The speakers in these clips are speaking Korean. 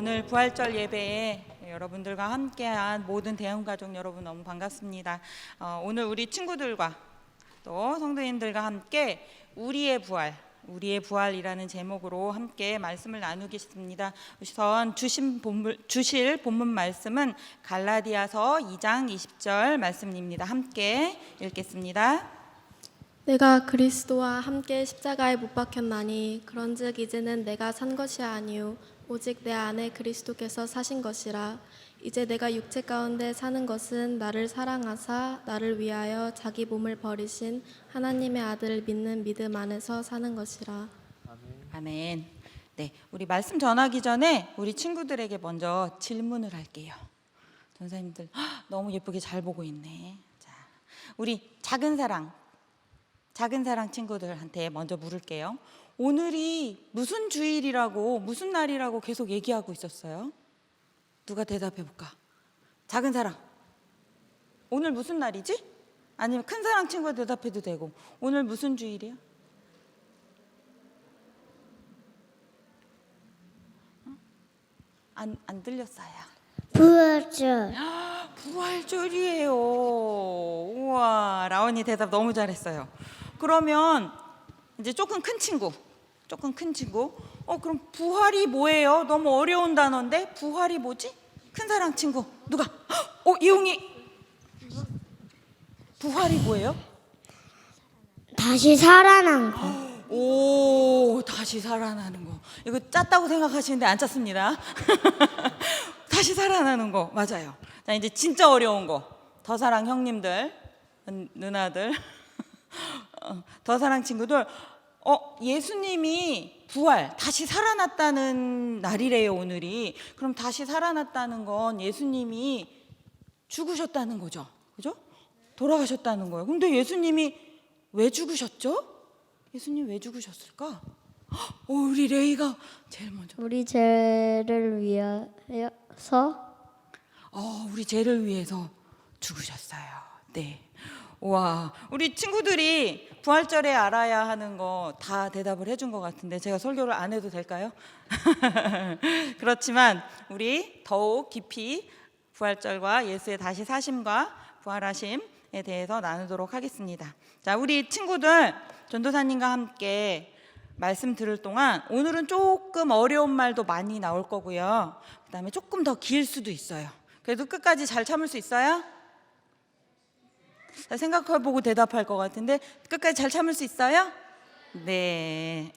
오늘 부활절 예배에 여러분들과 함께한 모든 대형가족 여러분 너무 반갑습니다. 오늘 우리 친구들과 또 성도님들과 함께 우리의 부활이라는 제목으로 함께 말씀을 나누겠습니다. 우선 주실 본문 말씀은 갈라디아서 2장 20절 말씀입니다. 함께 읽겠습니다. 내가 그리스도와 함께 십자가에 못 박혔나니 그런즉 이제는 내가 산 것이 아니요 오직 내 안에 그리스도께서 사신 것이라. 이제 내가 육체 가운데 사는 것은 나를 사랑하사 나를 위하여 자기 몸을 버리신 하나님의 아들을 믿는 믿음 안에서 사는 것이라. 아멘. 네, 우리 말씀 전하기 전에 우리 친구들에게 먼저 질문을 할게요. 전사님들 너무 예쁘게 잘 보고 있네. 자, 우리 작은 사랑 친구들한테 먼저 물을게요. 오늘이 무슨 주일이라고, 무슨 날이라고 계속 얘기하고 있었어요? 누가 대답해 볼까? 작은 사랑, 오늘 무슨 날이지? 아니면 큰 사랑 친구가 대답해도 되고, 오늘 무슨 주일이야? 안 들렸어요. 부활절. 부활절이에요. 우와, 라온이 대답 너무 잘했어요. 그러면 이제 조금 큰 친구. 그럼 부활이 뭐예요? 너무 어려운 단어인데 부활이 뭐지? 큰 사랑 친구 누가? 이용이. 부활이 뭐예요? 다시 살아난 거. 오, 다시 살아나는 거. 이거 짰다고 생각하시는데 안 짰습니다. 다시 살아나는 거 맞아요. 자, 이제 진짜 어려운 거. 더 사랑 형님들, 누나들, 더 사랑 친구들. 예수님이 부활, 다시 살아났다는 날이래요, 오늘이. 그럼 다시 살아났다는 건 예수님이 죽으셨다는 거죠. 그죠? 돌아가셨다는 거예요. 근데 예수님이 왜 죽으셨죠? 예수님 왜 죽으셨을까? 우리 레이가 제일 먼저. 우리 죄를 위하여서. 우리 죄를 위해서 죽으셨어요. 네. 와, 우리 친구들이 부활절에 알아야 하는 거 다 대답을 해준 것 같은데 제가 설교를 안 해도 될까요? 그렇지만 우리 더욱 깊이 부활절과 예수의 다시 사심과 부활하심에 대해서 나누도록 하겠습니다. 자, 우리 친구들 전도사님과 함께 말씀 들을 동안 오늘은 조금 어려운 말도 많이 나올 거고요. 그 다음에 조금 더 길 수도 있어요. 그래도 끝까지 잘 참을 수 있어요? 생각해보고 대답할 것 같은데 끝까지 잘 참을 수 있어요? 네.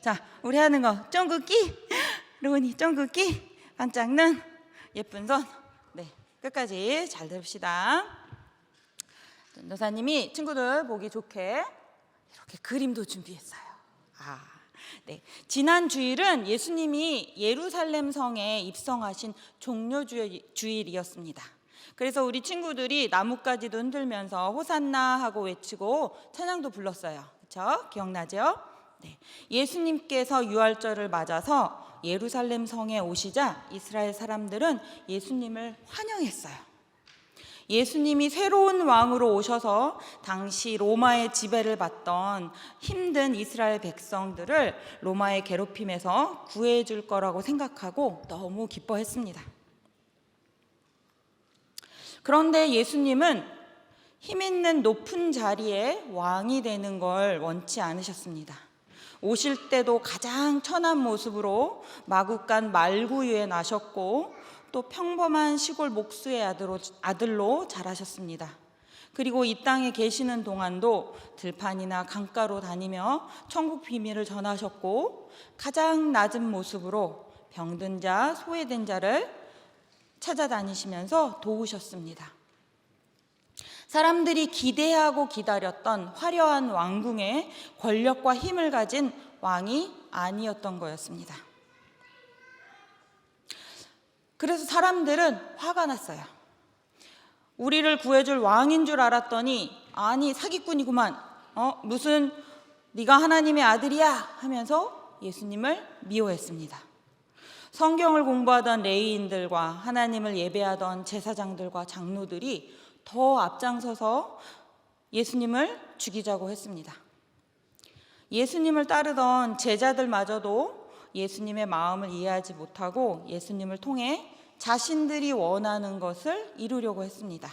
자, 우리 하는 거 쫑긋기, 로운이 쫑긋기, 반짝 눈, 예쁜 손. 네, 끝까지 잘 들읍시다. 전도사님이 친구들 보기 좋게 이렇게 그림도 준비했어요. 네. 지난 주일은 예수님이 예루살렘 성에 입성하신 종료주일이었습니다. 그래서 우리 친구들이 나뭇가지도 흔들면서 호산나 하고 외치고 찬양도 불렀어요. 그렇죠? 기억나죠? 네. 예수님께서 유월절을 맞아서 예루살렘 성에 오시자 이스라엘 사람들은 예수님을 환영했어요. 예수님이 새로운 왕으로 오셔서 당시 로마의 지배를 받던 힘든 이스라엘 백성들을 로마의 괴롭힘에서 구해줄 거라고 생각하고 너무 기뻐했습니다. 그런데 예수님은 힘 있는 높은 자리에 왕이 되는 걸 원치 않으셨습니다. 오실 때도 가장 천한 모습으로 마구간 말구유에 나셨고 또 평범한 시골 목수의 아들로 자라셨습니다. 그리고 이 땅에 계시는 동안도 들판이나 강가로 다니며 천국 비밀을 전하셨고 가장 낮은 모습으로 병든 자, 소외된 자를 찾아다니시면서 도우셨습니다. 사람들이 기대하고 기다렸던 화려한 왕궁에 권력과 힘을 가진 왕이 아니었던 거였습니다. 그래서 사람들은 화가 났어요. 우리를 구해줄 왕인 줄 알았더니 아니 사기꾼이구만. 무슨 네가 하나님의 아들이야 하면서 예수님을 미워했습니다. 성경을 공부하던 레위인들과 하나님을 예배하던 제사장들과 장로들이 더 앞장서서 예수님을 죽이자고 했습니다. 예수님을 따르던 제자들마저도 예수님의 마음을 이해하지 못하고 예수님을 통해 자신들이 원하는 것을 이루려고 했습니다.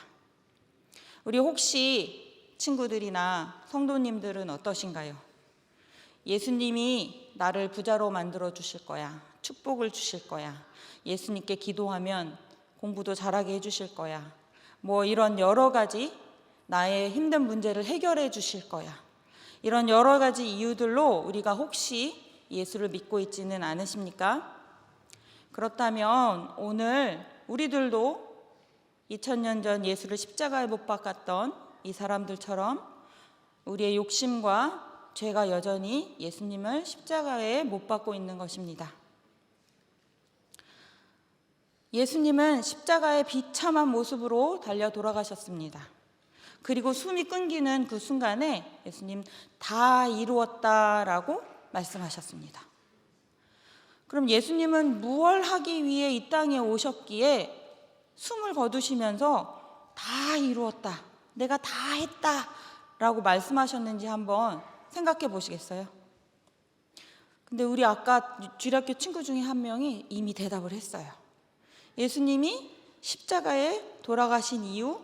우리 혹시 친구들이나 성도님들은 어떠신가요? 예수님이 나를 부자로 만들어 주실 거야. 축복을 주실 거야. 예수님께 기도하면 공부도 잘하게 해주실 거야. 뭐 이런 여러 가지 나의 힘든 문제를 해결해 주실 거야. 이런 여러 가지 이유들로 우리가 혹시 예수를 믿고 있지는 않으십니까? 그렇다면 오늘 우리들도 2000년 전 예수를 십자가에 못 박았던 이 사람들처럼 우리의 욕심과 죄가 여전히 예수님을 십자가에 못 박고 있는 것입니다. 예수님은 십자가의 비참한 모습으로 달려 돌아가셨습니다. 그리고 숨이 끊기는 그 순간에 예수님 다 이루었다라고 말씀하셨습니다. 그럼 예수님은 무엇을 하기 위해 이 땅에 오셨기에 숨을 거두시면서 다 이루었다, 내가 다 했다 라고 말씀하셨는지 한번 생각해 보시겠어요? 근데 우리 아까 주일학교 친구 중에 한 명이 이미 대답을 했어요. 예수님이 십자가에 돌아가신 이유,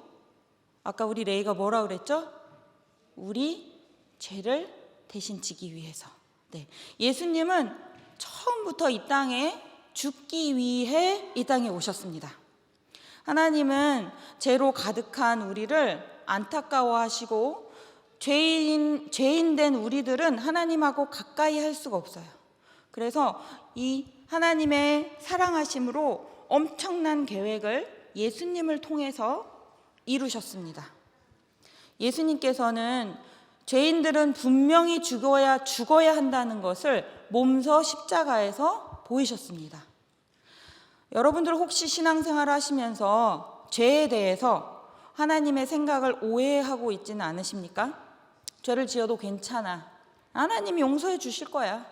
아까 우리 레이가 뭐라 그랬죠? 우리 죄를 대신 지기 위해서. 네, 예수님은 처음부터 이 땅에 죽기 위해 이 땅에 오셨습니다. 하나님은 죄로 가득한 우리를 안타까워하시고 죄인 된 우리들은 하나님하고 가까이 할 수가 없어요. 그래서 이 하나님의 사랑하심으로 엄청난 계획을 예수님을 통해서 이루셨습니다. 예수님께서는 죄인들은 분명히 죽어야 한다는 것을 몸소 십자가에서 보이셨습니다. 여러분들 혹시 신앙생활 하시면서 죄에 대해서 하나님의 생각을 오해하고 있지는 않으십니까? 죄를 지어도 괜찮아, 하나님이 용서해 주실 거야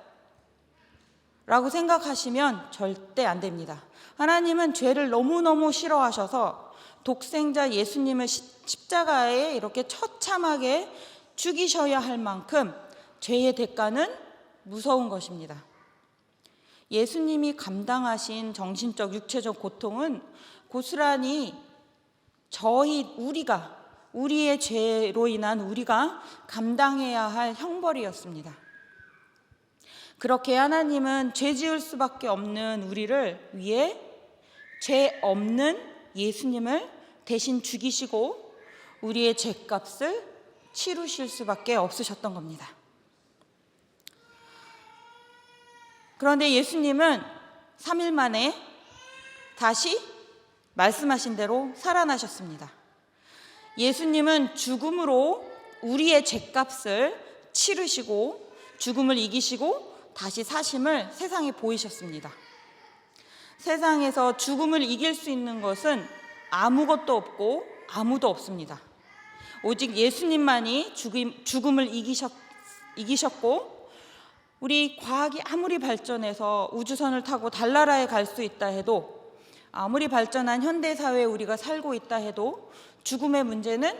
라고 생각하시면 절대 안 됩니다. 하나님은 죄를 너무너무 싫어하셔서 독생자 예수님을 십자가에 이렇게 처참하게 죽이셔야 할 만큼 죄의 대가는 무서운 것입니다. 예수님이 감당하신 정신적, 육체적 고통은 고스란히 우리의 죄로 인한 우리가 감당해야 할 형벌이었습니다. 그렇게 하나님은 죄 지을 수밖에 없는 우리를 위해 죄 없는 예수님을 대신 죽이시고 우리의 죄값을 치르실 수밖에 없으셨던 겁니다. 그런데 예수님은 3일 만에 다시 말씀하신 대로 살아나셨습니다. 예수님은 죽음으로 우리의 죄값을 치르시고 죽음을 이기시고 다시 사심을 세상에 보이셨습니다. 세상에서 죽음을 이길 수 있는 것은 아무것도 없고 아무도 없습니다. 오직 예수님만이 죽음을 이기셨고, 우리 과학이 아무리 발전해서 우주선을 타고 달나라에 갈 수 있다 해도, 아무리 발전한 현대사회에 우리가 살고 있다 해도 죽음의 문제는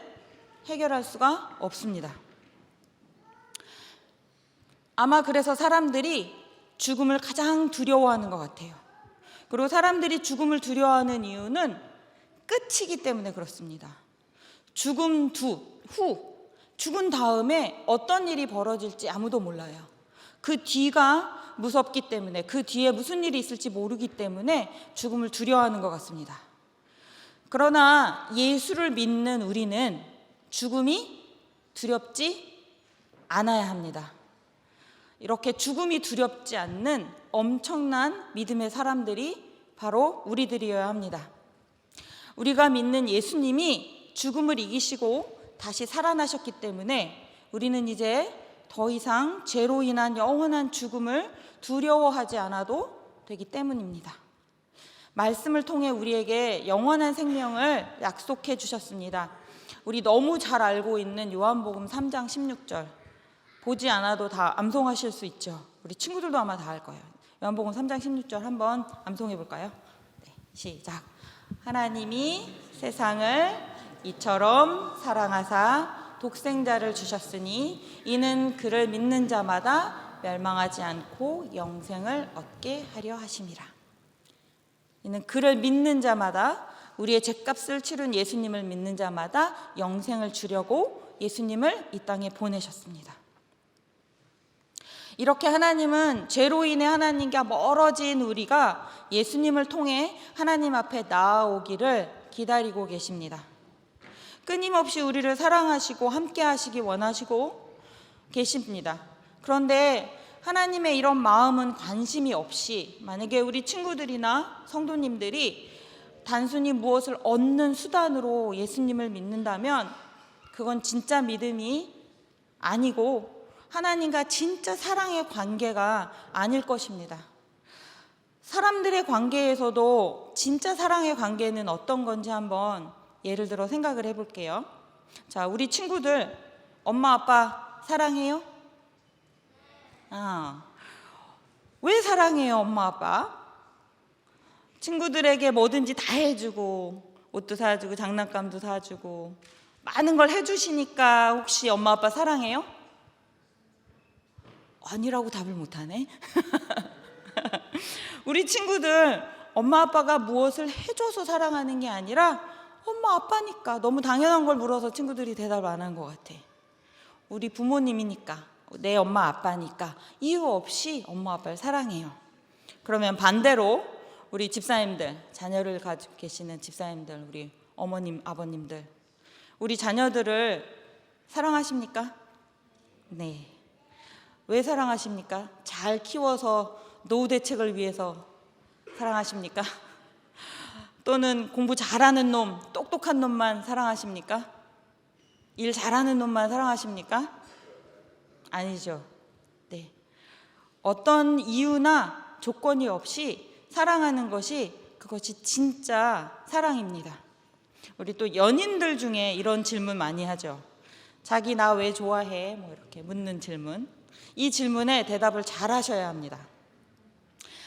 해결할 수가 없습니다. 아마 그래서 사람들이 죽음을 가장 두려워하는 것 같아요. 그리고 사람들이 죽음을 두려워하는 이유는 끝이기 때문에 그렇습니다. 죽은 죽은 다음에 어떤 일이 벌어질지 아무도 몰라요. 그 뒤가 무섭기 때문에, 그 뒤에 무슨 일이 있을지 모르기 때문에 죽음을 두려워하는 것 같습니다. 그러나 예수를 믿는 우리는 죽음이 두렵지 않아야 합니다. 이렇게 죽음이 두렵지 않는 엄청난 믿음의 사람들이 바로 우리들이어야 합니다. 우리가 믿는 예수님이 죽음을 이기시고 다시 살아나셨기 때문에 우리는 이제 더 이상 죄로 인한 영원한 죽음을 두려워하지 않아도 되기 때문입니다. 말씀을 통해 우리에게 영원한 생명을 약속해 주셨습니다. 우리 너무 잘 알고 있는 요한복음 3장 16절, 보지 않아도 다 암송하실 수 있죠. 우리 친구들도 아마 다 알 거예요. 요한복음 3장 16절 한번 암송해 볼까요? 네, 시작. 하나님이 세상을 이처럼 사랑하사 독생자를 주셨으니 이는 그를 믿는 자마다 멸망하지 않고 영생을 얻게 하려 하심이라. 이는 그를 믿는 자마다, 우리의 죗값을 치른 예수님을 믿는 자마다 영생을 주려고 예수님을 이 땅에 보내셨습니다. 이렇게 하나님은 죄로 인해 하나님과 멀어진 우리가 예수님을 통해 하나님 앞에 나아오기를 기다리고 계십니다. 끊임없이 우리를 사랑하시고 함께 하시기 원하시고 계십니다. 그런데 하나님의 이런 마음은 관심이 없이, 만약에 우리 친구들이나 성도님들이 단순히 무엇을 얻는 수단으로 예수님을 믿는다면 그건 진짜 믿음이 아니고 하나님과 진짜 사랑의 관계가 아닐 것입니다. 사람들의 관계에서도 진짜 사랑의 관계는 어떤 건지 한번 예를 들어 생각을 해볼게요. 자, 우리 친구들 엄마 아빠 사랑해요? 왜 사랑해요, 엄마 아빠? 친구들에게 뭐든지 다 해주고 옷도 사주고 장난감도 사주고 많은 걸 해주시니까 혹시 엄마 아빠 사랑해요? 아니라고 답을 못하네. 우리 친구들 엄마 아빠가 무엇을 해줘서 사랑하는 게 아니라 엄마 아빠니까, 너무 당연한 걸 물어서 친구들이 대답 안 한 것 같아. 우리 부모님이니까, 내 엄마 아빠니까 이유 없이 엄마 아빠를 사랑해요. 그러면 반대로 우리 집사님들, 자녀를 가지고 계시는 집사님들, 우리 어머님 아버님들, 우리 자녀들을 사랑하십니까? 네. 왜 사랑하십니까? 잘 키워서 노후 대책을 위해서 사랑하십니까? 또는 공부 잘하는 놈, 똑똑한 놈만 사랑하십니까? 일 잘하는 놈만 사랑하십니까? 아니죠. 네. 어떤 이유나 조건이 없이 사랑하는 것이, 그것이 진짜 사랑입니다. 우리 또 연인들 중에 이런 질문 많이 하죠. 자기 나 왜 좋아해? 뭐 이렇게 묻는 질문. 이 질문에 대답을 잘 하셔야 합니다.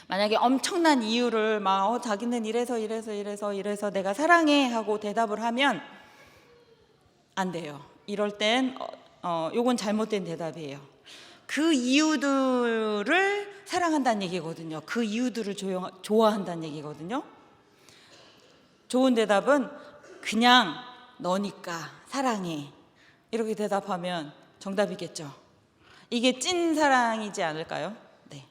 만약에 엄청난 이유를 막 자기는 이래서 내가 사랑해 하고 대답을 하면 안 돼요. 이럴 땐 요건 잘못된 대답이에요. 그 이유들을 사랑한다는 얘기거든요. 그 이유들을 좋아한다는 얘기거든요. 좋은 대답은 그냥 너니까 사랑해, 이렇게 대답하면 정답이겠죠. 이게 찐 사랑이지 않을까요? 네.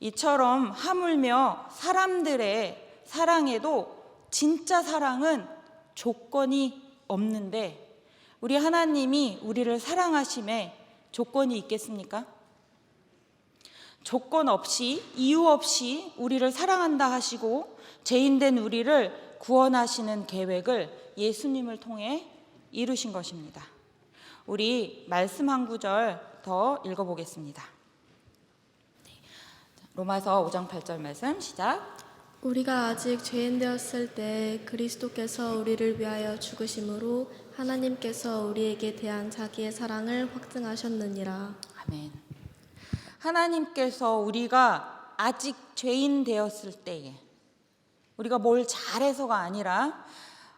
이처럼 하물며 사람들의 사랑에도 진짜 사랑은 조건이 없는데, 우리 하나님이 우리를 사랑하심에 조건이 있겠습니까? 조건 없이, 이유 없이 우리를 사랑한다 하시고 죄인된 우리를 구원하시는 계획을 예수님을 통해 이루신 것입니다. 우리 말씀 한 구절 더 읽어보겠습니다. 로마서 5장 8절 말씀 시작. 우리가 아직 죄인 되었을 때 그리스도께서 우리를 위하여 죽으심으로 하나님께서 우리에게 대한 자기의 사랑을 확증하셨느니라. 아멘. 하나님께서 우리가 아직 죄인 되었을 때에, 우리가 뭘 잘해서가 아니라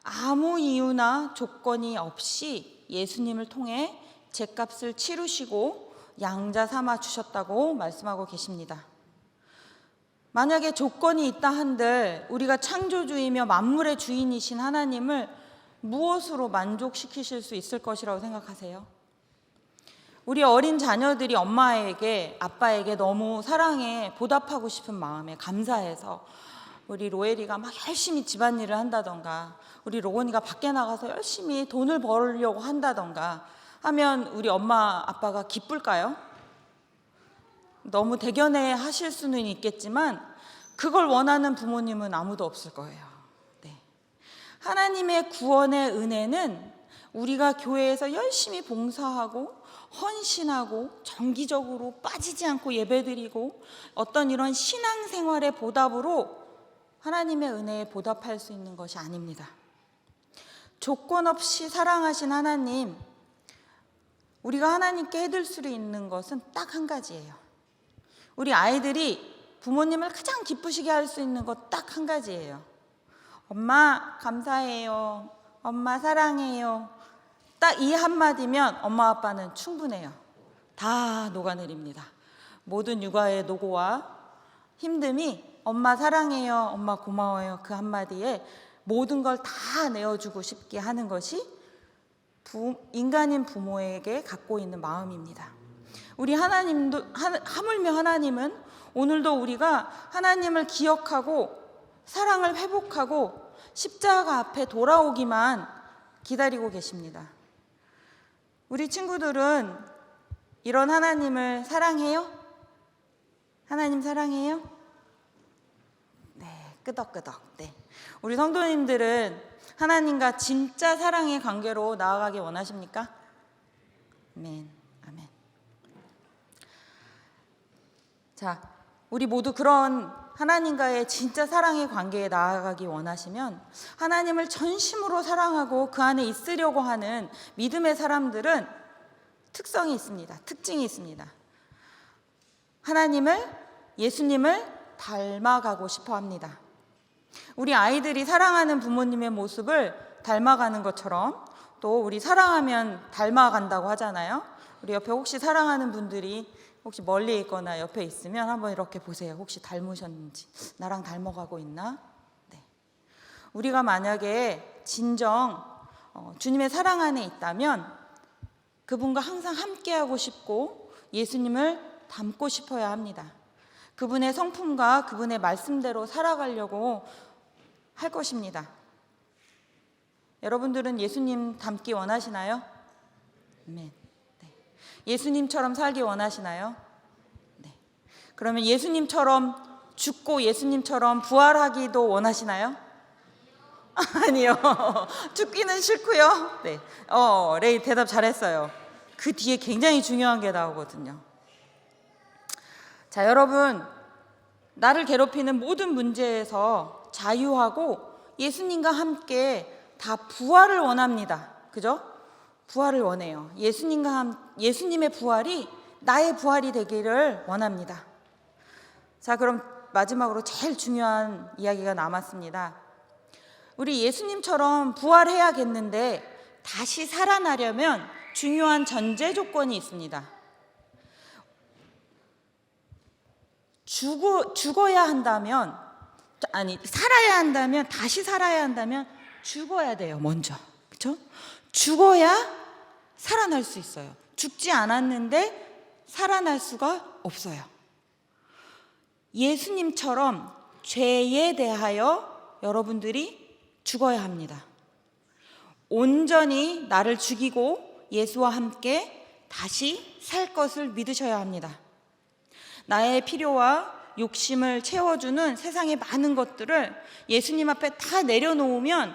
아무 이유나 조건이 없이 예수님을 통해 죗값을 치르시고 양자 삼아 주셨다고 말씀하고 계십니다. 만약에 조건이 있다 한들 우리가 창조주이며 만물의 주인이신 하나님을 무엇으로 만족시키실 수 있을 것이라고 생각하세요? 우리 어린 자녀들이 엄마에게, 아빠에게 너무 사랑에 보답하고 싶은 마음에 감사해서 우리 로엘이가 막 열심히 집안일을 한다던가, 우리 로건이가 밖에 나가서 열심히 돈을 벌려고 한다던가 하면 우리 엄마 아빠가 기쁠까요? 너무 대견해 하실 수는 있겠지만 그걸 원하는 부모님은 아무도 없을 거예요. 네. 하나님의 구원의 은혜는 우리가 교회에서 열심히 봉사하고 헌신하고 정기적으로 빠지지 않고 예배드리고 어떤 이런 신앙생활의 보답으로 하나님의 은혜에 보답할 수 있는 것이 아닙니다. 조건 없이 사랑하신 하나님, 우리가 하나님께 해줄 수 있는 것은 딱 한 가지예요. 우리 아이들이 부모님을 가장 기쁘시게 할 수 있는 것 딱 한 가지예요. 엄마 감사해요. 엄마 사랑해요. 딱 이 한마디면 엄마 아빠는 충분해요. 다 녹아내립니다. 모든 육아의 노고와 힘듦이 엄마 사랑해요, 엄마 고마워요 그 한마디에 모든 걸 다 내어주고 싶게 하는 것이 인간인 부모에게 갖고 있는 마음입니다. 우리 하나님도 하물며 하나님은 오늘도 우리가 하나님을 기억하고 사랑을 회복하고 십자가 앞에 돌아오기만 기다리고 계십니다. 우리 친구들은 이런 하나님을 사랑해요? 하나님 사랑해요? 네, 끄덕끄덕. 네. 우리 성도님들은 하나님과 진짜 사랑의 관계로 나아가기 원하십니까? 아멘. 아멘. 자, 우리 모두 그런 하나님과의 진짜 사랑의 관계에 나아가기 원하시면 하나님을 전심으로 사랑하고 그 안에 있으려고 하는 믿음의 사람들은 특성이 있습니다. 특징이 있습니다. 하나님을, 예수님을 닮아가고 싶어 합니다. 우리 아이들이 사랑하는 부모님의 모습을 닮아가는 것처럼 또 우리 사랑하면 닮아간다고 하잖아요. 우리 옆에 혹시 사랑하는 분들이 혹시 멀리 있거나 옆에 있으면 한번 이렇게 보세요. 혹시 닮으셨는지, 나랑 닮아가고 있나? 네. 우리가 만약에 진정 주님의 사랑 안에 있다면 그분과 항상 함께하고 싶고 예수님을 닮고 싶어야 합니다. 그분의 성품과 그분의 말씀대로 살아가려고 할 것입니다. 여러분들은 예수님 닮기 원하시나요? 아멘. 네. 예수님처럼 살기 원하시나요? 네. 그러면 예수님처럼 죽고 예수님처럼 부활하기도 원하시나요? 아니요. 죽기는 싫고요. 네. 레이 대답 잘했어요. 그 뒤에 굉장히 중요한 게 나오거든요. 자, 여러분, 나를 괴롭히는 모든 문제에서 자유하고 예수님과 함께 다 부활을 원합니다. 그죠? 부활을 원해요. 예수님의 부활이 나의 부활이 되기를 원합니다. 자, 그럼 마지막으로 제일 중요한 이야기가 남았습니다. 우리 예수님처럼 부활해야겠는데 다시 살아나려면 중요한 전제 조건이 있습니다. 죽어야 한다면, 살아야 한다면, 다시 살아야 한다면 죽어야 돼요, 먼저. 그렇죠? 죽어야 살아날 수 있어요. 죽지 않았는데 살아날 수가 없어요. 예수님처럼 죄에 대하여 여러분들이 죽어야 합니다. 온전히 나를 죽이고 예수와 함께 다시 살 것을 믿으셔야 합니다. 나의 필요와 욕심을 채워주는 세상의 많은 것들을 예수님 앞에 다 내려놓으면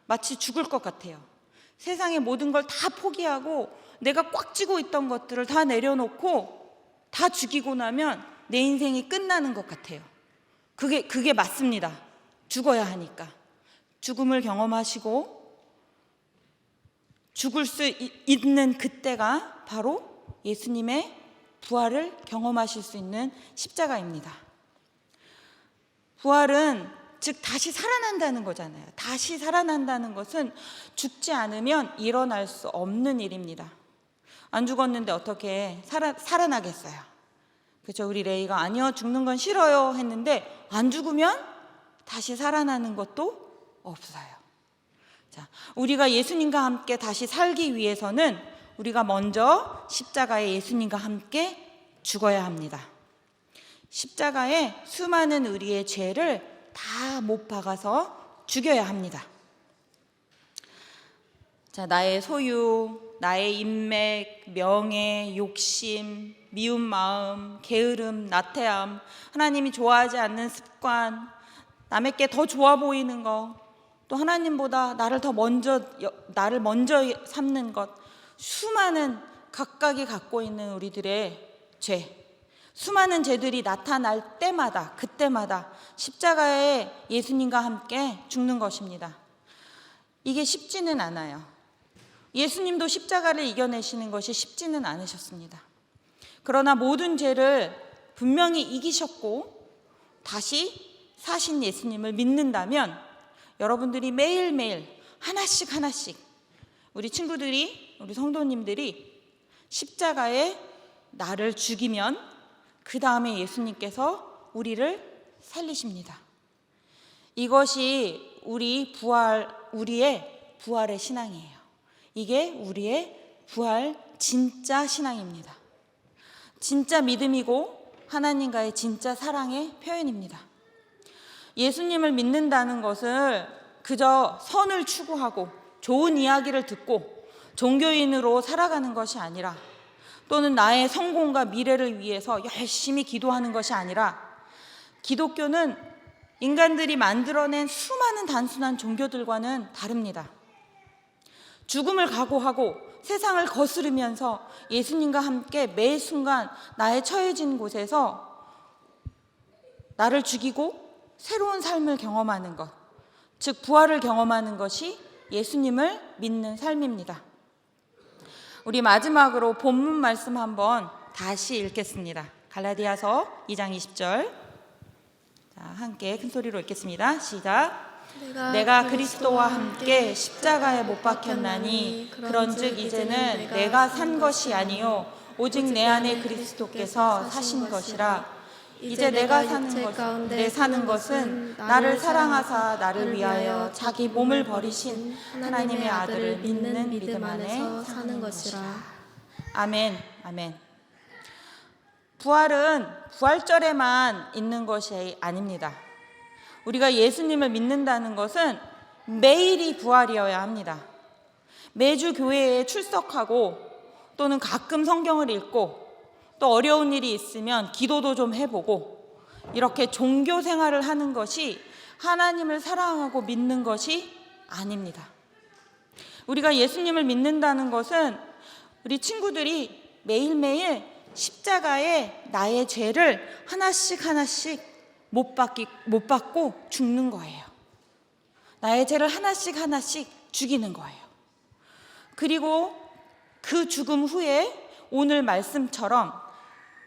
마치 죽을 것 같아요. 세상의 모든 걸 다 포기하고 내가 꽉 쥐고 있던 것들을 다 내려놓고 다 죽이고 나면 내 인생이 끝나는 것 같아요. 그게 맞습니다. 죽어야 하니까. 죽음을 경험하시고 죽을 수 있는 그때가 바로 예수님의 부활을 경험하실 수 있는 십자가입니다. 부활은 즉 다시 살아난다는 거잖아요. 다시 살아난다는 것은 죽지 않으면 일어날 수 없는 일입니다. 안 죽었는데 어떻게 살아나겠어요? 그렇죠? 우리 레이가 아니요, 죽는 건 싫어요 했는데 안 죽으면 다시 살아나는 것도 없어요. 자, 우리가 예수님과 함께 다시 살기 위해서는 우리가 먼저 십자가에 예수님과 함께 죽어야 합니다. 십자가에 수많은 우리의 죄를 다 못 박아서 죽여야 합니다. 자, 나의 소유, 나의 인맥, 명예, 욕심, 미운 마음, 게으름, 나태함, 하나님이 좋아하지 않는 습관, 남에게 더 좋아 보이는 것, 또 하나님보다 나를 먼저 삼는 것, 수많은 각각이 갖고 있는 우리들의 죄, 수많은 죄들이 나타날 때마다 그때마다 십자가에 예수님과 함께 죽는 것입니다. 이게 쉽지는 않아요. 예수님도 십자가를 이겨내시는 것이 쉽지는 않으셨습니다. 그러나 모든 죄를 분명히 이기셨고 다시 사신 예수님을 믿는다면 여러분들이 매일매일 하나씩 우리 친구들이, 우리 성도님들이 십자가에 나를 죽이면 그 다음에 예수님께서 우리를 살리십니다. 이것이 우리의 부활의 신앙이에요. 이게 우리의 부활 진짜 신앙입니다. 진짜 믿음이고 하나님과의 진짜 사랑의 표현입니다. 예수님을 믿는다는 것을 그저 선을 추구하고 좋은 이야기를 듣고 종교인으로 살아가는 것이 아니라, 또는 나의 성공과 미래를 위해서 열심히 기도하는 것이 아니라, 기독교는 인간들이 만들어낸 수많은 단순한 종교들과는 다릅니다. 죽음을 각오하고 세상을 거스르면서 예수님과 함께 매 순간 나의 처해진 곳에서 나를 죽이고 새로운 삶을 경험하는 것, 즉 부활을 경험하는 것이 예수님을 믿는 삶입니다. 우리 마지막으로 본문 말씀 한번 다시 읽겠습니다. 갈라디아서 2장 20절. 자, 함께 큰 소리로 읽겠습니다. 시작. 내가 그리스도와 함께 십자가에 못 박혔나니 그런즉 이제는 내가 산 것이 아니요 오직 내 안에 그리스도께서 사신 것이라. 이제 내가 사는 것은 나를 사랑하사 나를 위하여 자기 몸을 버리신 하나님의 아들을 믿는 믿음 안에 사는 것이라. 아멘. 아멘. 부활은 부활절에만 있는 것이 아닙니다. 우리가 예수님을 믿는다는 것은 매일이 부활이어야 합니다. 매주 교회에 출석하고, 또는 가끔 성경을 읽고, 또 어려운 일이 있으면 기도도 좀 해보고, 이렇게 종교 생활을 하는 것이 하나님을 사랑하고 믿는 것이 아닙니다. 우리가 예수님을 믿는다는 것은 우리 친구들이 매일매일 십자가에 나의 죄를 하나씩 못 받고 죽는 거예요. 나의 죄를 하나씩 죽이는 거예요. 그리고 그 죽음 후에 오늘 말씀처럼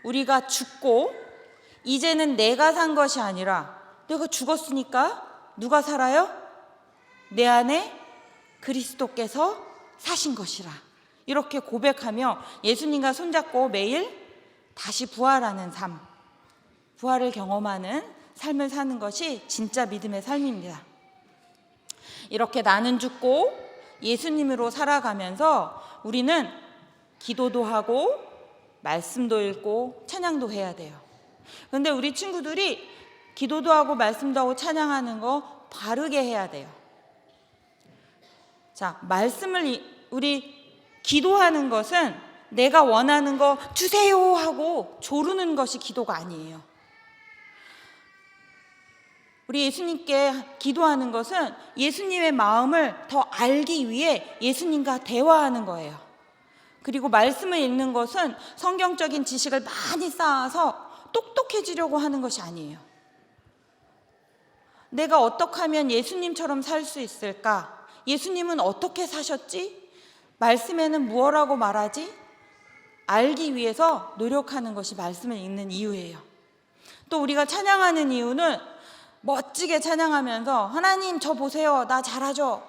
우리가 죽고, 이제는 내가 산 것이 아니라 내가 죽었으니까 누가 살아요? 내 안에 그리스도께서 사신 것이라. 이렇게 고백하며 예수님과 손잡고 매일 다시 부활하는 삶, 부활을 경험하는 삶을 사는 것이 진짜 믿음의 삶입니다. 이렇게 나는 죽고 예수님으로 살아가면서 우리는 기도도 하고 말씀도 읽고 찬양도 해야 돼요. 그런데 우리 친구들이 기도도 하고 말씀도 하고 찬양하는 거 바르게 해야 돼요. 자, 우리 기도하는 것은 내가 원하는 거 주세요 하고 조르는 것이 기도가 아니에요. 우리 예수님께 기도하는 것은 예수님의 마음을 더 알기 위해 예수님과 대화하는 거예요. 그리고 말씀을 읽는 것은 성경적인 지식을 많이 쌓아서 똑똑해지려고 하는 것이 아니에요. 내가 어떻게 하면 예수님처럼 살 수 있을까? 예수님은 어떻게 사셨지? 말씀에는 무엇라고 말하지? 알기 위해서 노력하는 것이 말씀을 읽는 이유예요. 또 우리가 찬양하는 이유는 멋지게 찬양하면서 하나님 저 보세요, 나 잘하죠,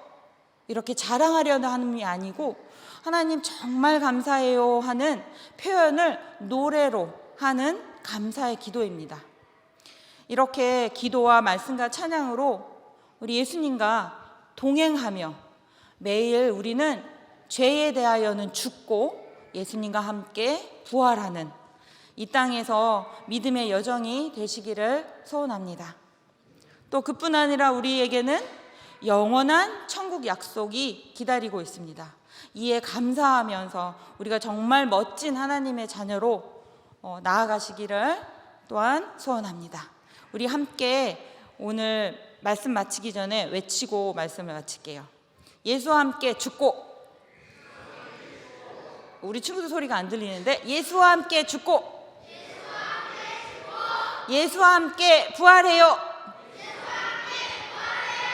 이렇게 자랑하려는 하는 게 아니고, 하나님 정말 감사해요 하는 표현을 노래로 하는 감사의 기도입니다. 이렇게 기도와 말씀과 찬양으로 우리 예수님과 동행하며 매일 우리는 죄에 대하여는 죽고 예수님과 함께 부활하는 이 땅에서 믿음의 여정이 되시기를 소원합니다. 또 그뿐 아니라 우리에게는 영원한 천국 약속이 기다리고 있습니다. 이에 감사하면서 우리가 정말 멋진 하나님의 자녀로 나아가시기를 또한 소원합니다. 우리 함께 오늘 말씀 마치기 전에 외치고 말씀을 마칠게요. 예수와 함께 죽고, 우리 친구들 소리가 안 들리는데, 예수와 함께 죽고, 예수와 함께 부활해요.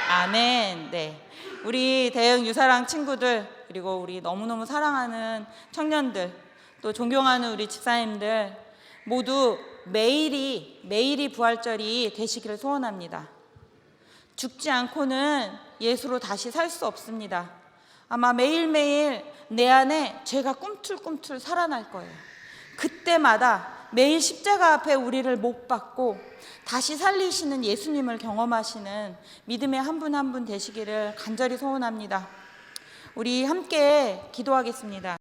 아멘. 네, 우리 대형 유사랑 친구들, 그리고 우리 너무너무 사랑하는 청년들, 또 존경하는 우리 집사님들 모두 매일이 부활절이 되시기를 소원합니다. 죽지 않고는 예수로 다시 살 수 없습니다. 아마 매일매일 내 안에 죄가 꿈틀꿈틀 살아날 거예요. 그때마다 매일 십자가 앞에 우리를 못 박고 다시 살리시는 예수님을 경험하시는 믿음의 한 분 한 분 되시기를 간절히 소원합니다. 우리 함께 기도하겠습니다.